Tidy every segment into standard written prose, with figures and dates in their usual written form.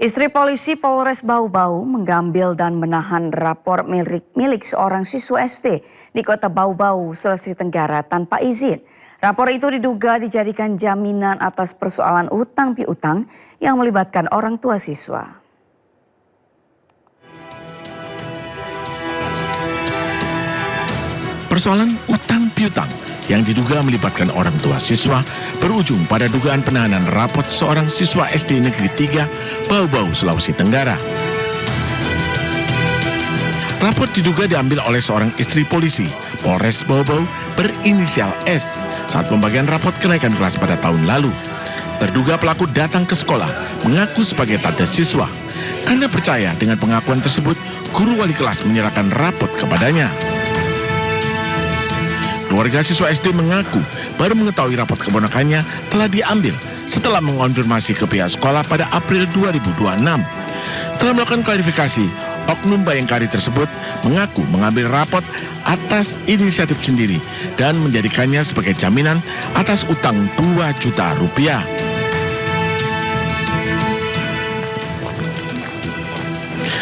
Istri polisi Polres Bau-Bau menggambil dan menahan rapor milik seorang siswa SD di kota Bau-Bau, Sulawesi Tenggara tanpa izin. Rapor itu diduga dijadikan jaminan atas persoalan utang piutang yang melibatkan orang tua siswa. Persoalan utang piutang yang diduga melibatkan orang tua siswa berujung pada dugaan penahanan rapot seorang siswa SD Negeri 3 Bau-Bau, Sulawesi Tenggara. Rapot diduga diambil oleh seorang istri polisi Polres Bau-Bau berinisial S saat pembagian rapot kenaikan kelas pada tahun lalu. Terduga pelaku datang ke sekolah mengaku sebagai tante siswa. Karena percaya dengan pengakuan tersebut, guru wali kelas menyerahkan rapot kepadanya. Keluarga siswa SD mengaku baru mengetahui rapot keponakannya telah diambil setelah mengonfirmasi ke pihak sekolah pada April 2026. Setelah melakukan klarifikasi, oknum Bayangkari tersebut mengaku mengambil rapot atas inisiatif sendiri dan menjadikannya sebagai jaminan atas utang 2 juta rupiah.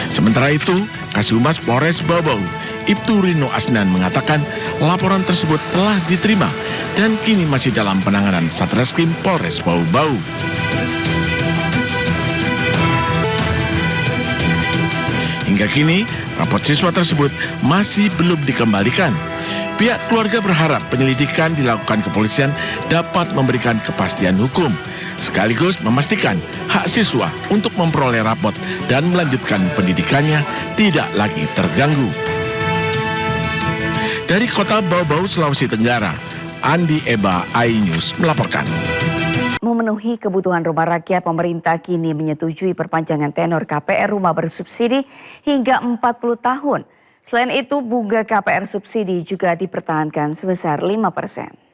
Sementara itu, Kasubmas Polres Bau-Bau Ibtu Rino Asnan mengatakan laporan tersebut telah diterima dan kini masih dalam penanganan Satreskrim Polres Bau-Bau. Hingga kini, rapot siswa tersebut masih belum dikembalikan. Pihak keluarga berharap penyelidikan dilakukan kepolisian dapat memberikan kepastian hukum, sekaligus memastikan hak siswa untuk memperoleh rapot dan melanjutkan pendidikannya tidak lagi terganggu. Dari kota Bau-Bau, Sulawesi Tenggara, Andi Eba, iNews melaporkan. Memenuhi kebutuhan rumah rakyat, pemerintah kini menyetujui perpanjangan tenor KPR rumah bersubsidi hingga 40 tahun. Selain itu, bunga KPR subsidi juga dipertahankan sebesar 5%.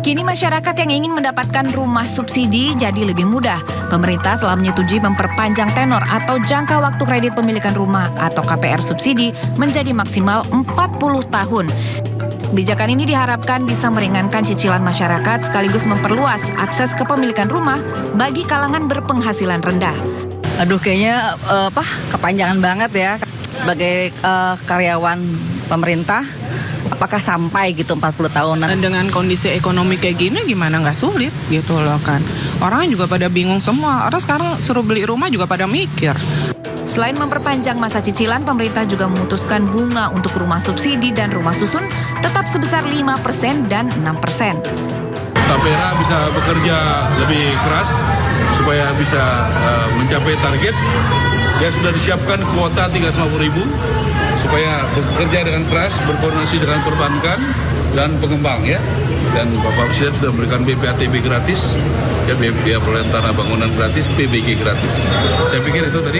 Kini masyarakat yang ingin mendapatkan rumah subsidi jadi lebih mudah. Pemerintah telah menyetujui memperpanjang tenor atau jangka waktu kredit pemilikan rumah atau KPR subsidi menjadi maksimal 40 tahun. Kebijakan ini diharapkan bisa meringankan cicilan masyarakat sekaligus memperluas akses kepemilikan rumah bagi kalangan berpenghasilan rendah. Aduh, kayaknya kepanjangan banget ya. Sebagai karyawan pemerintah, apakah sampai gitu 40 tahunan? Dengan kondisi ekonomi kayak gini gimana nggak sulit gitu loh kan. Orang juga pada bingung semua. Orang sekarang suruh beli rumah juga pada mikir. Selain memperpanjang masa cicilan, pemerintah juga memutuskan bunga untuk rumah subsidi dan rumah susun tetap sebesar 5% dan 6%. Tapera bisa bekerja lebih keras supaya bisa mencapai target. Ya sudah disiapkan kuota 350.000 supaya bekerja dengan keras, berkoordinasi dengan perbankan dan pengembang ya. Dan Bapak Presiden sudah memberikan BPATB gratis, ya biaya perolehan tanah bangunan gratis, PBG gratis. Saya pikir itu tadi.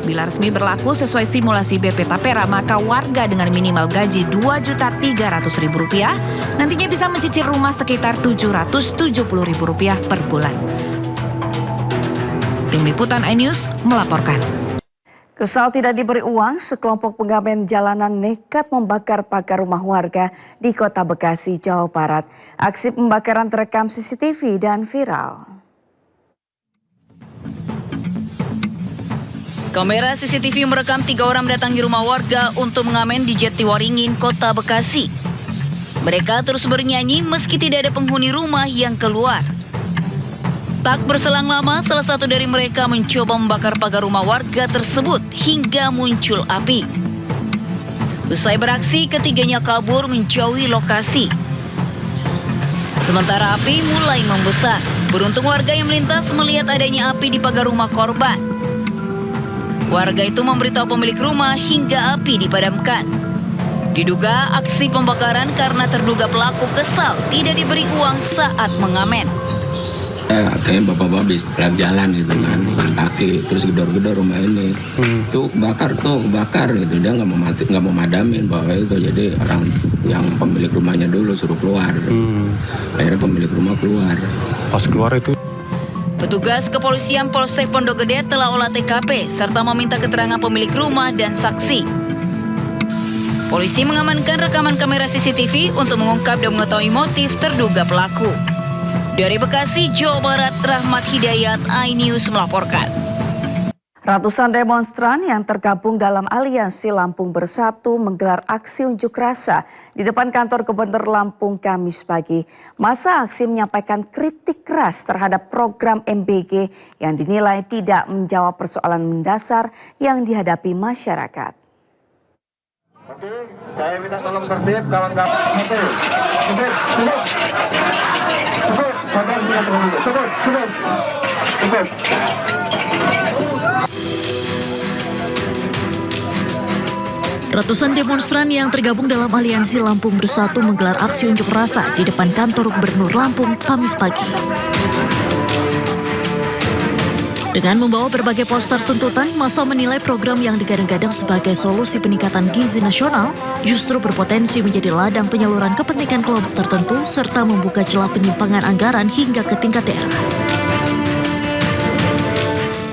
Bila resmi berlaku sesuai simulasi BP Tapera, maka warga dengan minimal gaji Rp2.300.000 nantinya bisa mencicil rumah sekitar Rp770.000 per bulan. Tim Liputan iNews melaporkan. Kesal tidak diberi uang, sekelompok pengamen jalanan nekat membakar pagar rumah warga di Kota Bekasi, Jawa Barat. Aksi pembakaran terekam CCTV dan viral. Kamera CCTV merekam 3 orang mendatangi rumah warga untuk mengamen di Jatiwaringin, Kota Bekasi. Mereka terus bernyanyi meski tidak ada penghuni rumah yang keluar. Tak berselang lama, salah satu dari mereka mencoba membakar pagar rumah warga tersebut hingga muncul api. Usai beraksi, ketiganya kabur menjauhi lokasi. Sementara api mulai membesar. Beruntung warga yang melintas melihat adanya api di pagar rumah korban. Warga itu memberitahu pemilik rumah hingga api dipadamkan. Diduga aksi pembakaran karena terduga pelaku kesal tidak diberi uang saat mengamen. Kayaknya bapak-bapak habis jalan gitu kan, jalan kaki, terus gedor-gedor rumah ini, tuh kebakar gitu, dia nggak mau madamin bahwa itu, jadi orang yang pemilik rumahnya dulu suruh keluar, akhirnya pemilik rumah keluar. Pas keluar itu, petugas kepolisian Polsek Pondok Gede telah olah TKP serta meminta keterangan pemilik rumah dan saksi. Polisi mengamankan rekaman kamera CCTV untuk mengungkap dan mengetahui motif terduga pelaku. Dari Bekasi, Jawa Barat, Rahmat Hidayat, iNews melaporkan. Ratusan demonstran yang tergabung dalam Aliansi Lampung Bersatu menggelar aksi unjuk rasa di depan kantor Gubernur Lampung Kamis pagi. Masa aksi menyampaikan kritik keras terhadap program MBG yang dinilai tidak menjawab persoalan mendasar yang dihadapi masyarakat. Oke, saya minta tolong tertib kawan-kawan. Oke, cukup. Ratusan demonstran yang tergabung dalam Aliansi Lampung Bersatu menggelar aksi unjuk rasa di depan kantor Gubernur Lampung Kamis pagi. Dengan membawa berbagai poster tuntutan, massa menilai program yang digadang-gadang sebagai solusi peningkatan gizi nasional justru berpotensi menjadi ladang penyaluran kepentingan kelompok tertentu serta membuka celah penyimpangan anggaran hingga ke tingkat daerah.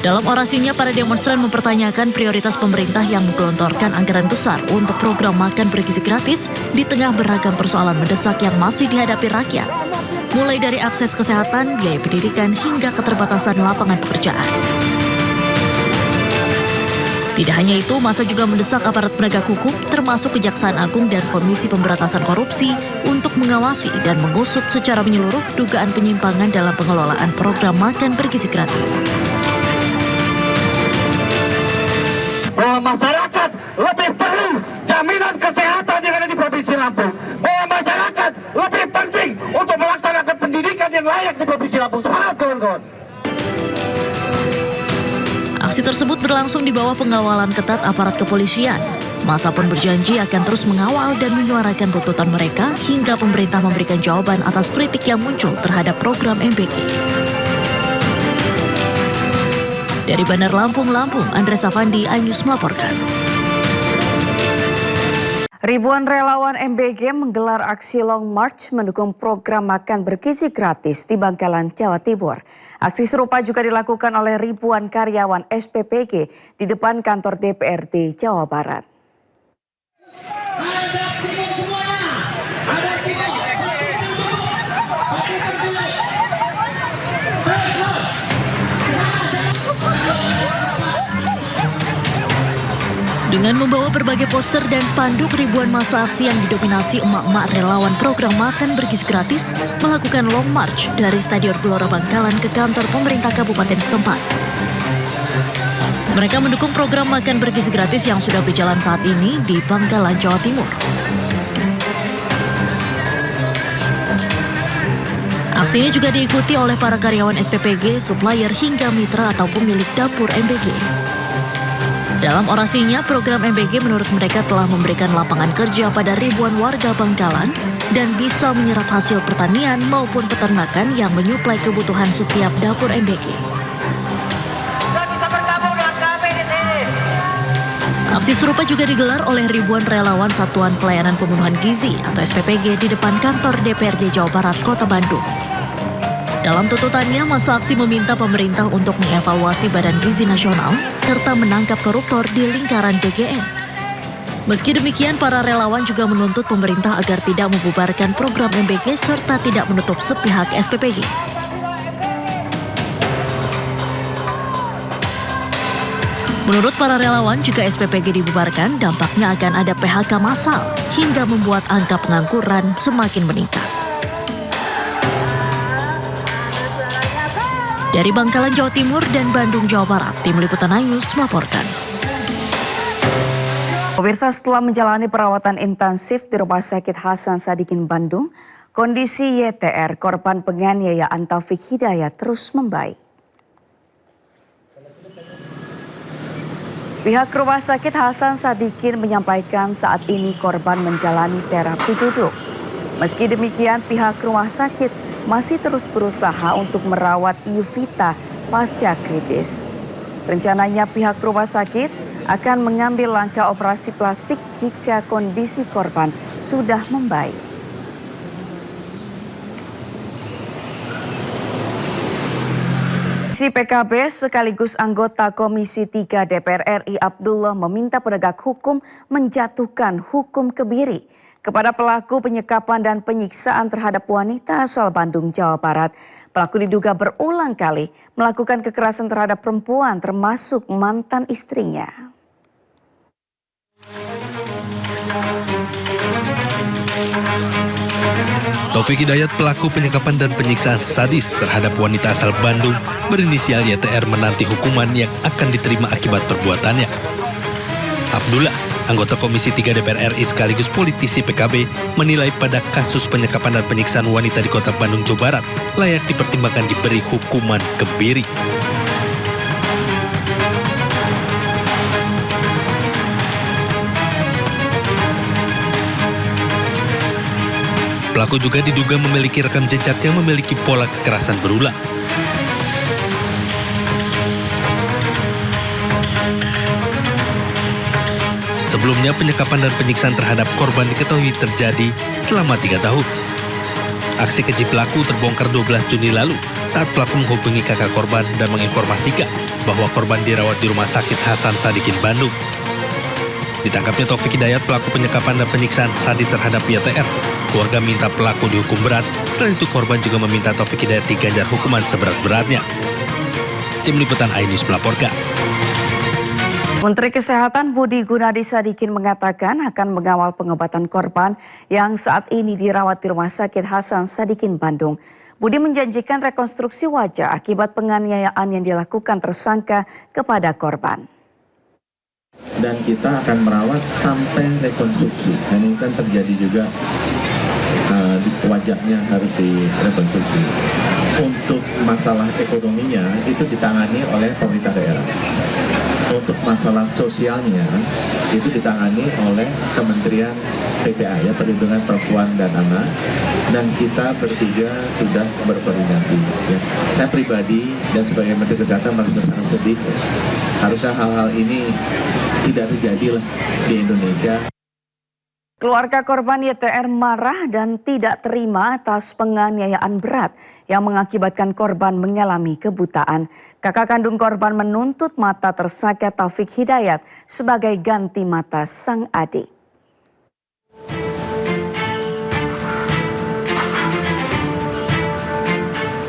Dalam orasinya, para demonstran mempertanyakan prioritas pemerintah yang menggelontorkan anggaran besar untuk program makan bergizi gratis di tengah beragam persoalan mendesak yang masih dihadapi rakyat, mulai dari akses kesehatan, biaya pendidikan, hingga keterbatasan lapangan pekerjaan. Tidak hanya itu, massa juga mendesak aparat penegak hukum, termasuk Kejaksaan Agung dan Komisi Pemberantasan Korupsi, untuk mengawasi dan mengusut secara menyeluruh dugaan penyimpangan dalam pengelolaan program makan bergizi gratis. Bahwa masyarakat lebih perlu jaminan kesehatan yang ada di Provinsi Lampung. Bahwa masyarakat lebih penting untuk melaksanakan pendidikan yang layak di Provinsi Lampung. Semangat kawan-kawan. Aksi tersebut berlangsung di bawah pengawalan ketat aparat kepolisian. Massa pun berjanji akan terus mengawal dan menyuarakan tuntutan mereka hingga pemerintah memberikan jawaban atas kritik yang muncul terhadap program MBG. Dari Bandar Lampung, Andres Afandi, iNews melaporkan. Ribuan relawan MBG menggelar aksi Long March mendukung program makan bergizi gratis di Bangkalan, Jawa Timur. Aksi serupa juga dilakukan oleh ribuan karyawan SPPG di depan kantor DPRD Jawa Barat. Dengan membawa berbagai poster dan spanduk, ribuan massa aksi yang didominasi emak-emak relawan program makan bergizi gratis melakukan long march dari Stadion Gelora Bangkalan ke kantor pemerintah kabupaten setempat. Mereka mendukung program makan bergizi gratis yang sudah berjalan saat ini di Bangkalan, Jawa Timur. Aksi ini juga diikuti oleh para karyawan SPPG, supplier hingga mitra atau pemilik dapur MBG. Dalam orasinya, program MBG menurut mereka telah memberikan lapangan kerja pada ribuan warga Bangkalan dan bisa menyerap hasil pertanian maupun peternakan yang menyuplai kebutuhan setiap dapur MBG. Aksi serupa juga digelar oleh ribuan relawan Satuan Pelayanan Pembunuhan Gizi atau SPPG di depan kantor DPRD Jawa Barat, Kota Bandung. Dalam tuntutannya, massa aksi meminta pemerintah untuk mengevaluasi Badan Gizi Nasional serta menangkap koruptor di lingkaran DGN. Meski demikian, para relawan juga menuntut pemerintah agar tidak membubarkan program MBG serta tidak menutup sepihak SPPG. Menurut para relawan, jika SPPG dibubarkan, dampaknya akan ada PHK massal hingga membuat angka pengangguran semakin meningkat. Dari Bangkalan, Jawa Timur dan Bandung, Jawa Barat, Tim Liputan iNews melaporkan. Pemirsa, setelah menjalani perawatan intensif di Rumah Sakit Hasan Sadikin Bandung, kondisi YTR, korban penganiayaan Taufik Hidayat, terus membaik. Pihak Rumah Sakit Hasan Sadikin menyampaikan saat ini korban menjalani terapi duduk. Meski demikian, pihak rumah sakit masih terus berusaha untuk merawat Yuvita pasca kritis. Rencananya pihak rumah sakit akan mengambil langkah operasi plastik jika kondisi korban sudah membaik. Fraksi PKB sekaligus anggota Komisi 3 DPR RI Abdullah meminta penegak hukum menjatuhkan hukum kebiri kepada pelaku penyekapan dan penyiksaan terhadap wanita asal Bandung, Jawa Barat. Pelaku diduga berulang kali melakukan kekerasan terhadap perempuan termasuk mantan istrinya. Taufik Hidayat, pelaku penyekapan dan penyiksaan sadis terhadap wanita asal Bandung berinisial YTR menanti hukuman yang akan diterima akibat perbuatannya. Abdullah, anggota Komisi 3 DPR RI sekaligus politisi PKB, menilai pada kasus penyekapan dan penyiksaan wanita di Kota Bandung, Jawa Barat layak dipertimbangkan diberi hukuman kebiri. Pelaku juga diduga memiliki rekam jejak yang memiliki pola kekerasan berulang. Sebelumnya, penyekapan dan penyiksaan terhadap korban diketahui terjadi selama 3 tahun. Aksi keji pelaku terbongkar 12 Juni lalu saat pelaku menghubungi kakak korban dan menginformasikan bahwa korban dirawat di Rumah Sakit Hasan Sadikin, Bandung. Ditangkapnya Taufik Hidayat, pelaku penyekapan dan penyiksaan sadis terhadap YTR. Keluarga minta pelaku dihukum berat. Selain itu, korban juga meminta Taufik Hidayat diganjar hukuman seberat-beratnya. Tim Liputan iNews melaporkan. Menteri Kesehatan Budi Gunadi Sadikin mengatakan akan mengawal pengobatan korban yang saat ini dirawat di Rumah Sakit Hasan Sadikin, Bandung. Budi menjanjikan rekonstruksi wajah akibat penganiayaan yang dilakukan tersangka kepada korban. Dan kita akan merawat sampai rekonstruksi. Dan ini kan terjadi juga wajahnya harus direkonstruksi. Untuk masalah ekonominya itu ditangani oleh pemerintah daerah. Untuk masalah sosialnya itu ditangani oleh Kementerian PPA, ya, Perlindungan Perempuan dan Anak, dan kita bertiga sudah berkoordinasi. Ya. Saya pribadi dan sebagai Menteri Kesehatan merasa sangat sedih. Ya. Harusnya hal-hal ini tidak terjadi lah di Indonesia. Keluarga korban YTR marah dan tidak terima atas penganiayaan berat yang mengakibatkan korban mengalami kebutaan. Kakak kandung korban menuntut mata tersangka Taufik Hidayat sebagai ganti mata sang adik.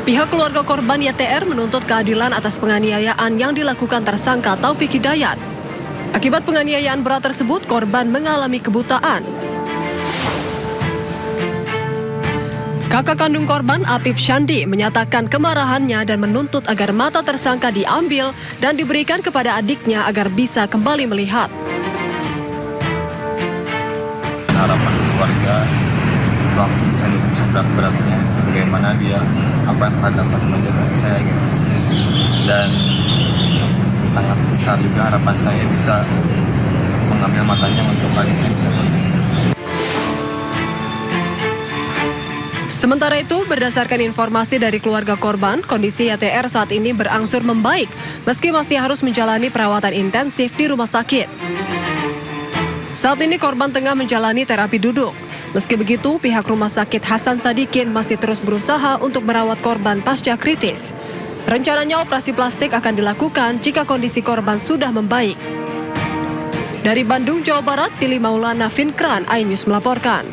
Pihak keluarga korban YTR menuntut keadilan atas penganiayaan yang dilakukan tersangka Taufik Hidayat. Akibat penganiayaan berat tersebut, korban mengalami kebutaan. Kakak kandung korban, Apip Syandi, menyatakan kemarahannya dan menuntut agar mata tersangka diambil dan diberikan kepada adiknya agar bisa kembali melihat. Harapan keluarga, waktu bisa dihukum seberat-beratnya, bagaimana dia apa yang telah dapat menjaga saya gitu. Dan sangat besar juga harapan saya bisa mengambil matanya untuk adik saya bisa melihat. Sementara itu, berdasarkan informasi dari keluarga korban, kondisi YTR saat ini berangsur membaik meski masih harus menjalani perawatan intensif di rumah sakit. Saat ini korban tengah menjalani terapi duduk. Meski begitu, pihak Rumah Sakit Hasan Sadikin masih terus berusaha untuk merawat korban pasca kritis. Rencananya operasi plastik akan dilakukan jika kondisi korban sudah membaik. Dari Bandung, Jawa Barat, Pilih Maulana Finkran, iNews melaporkan.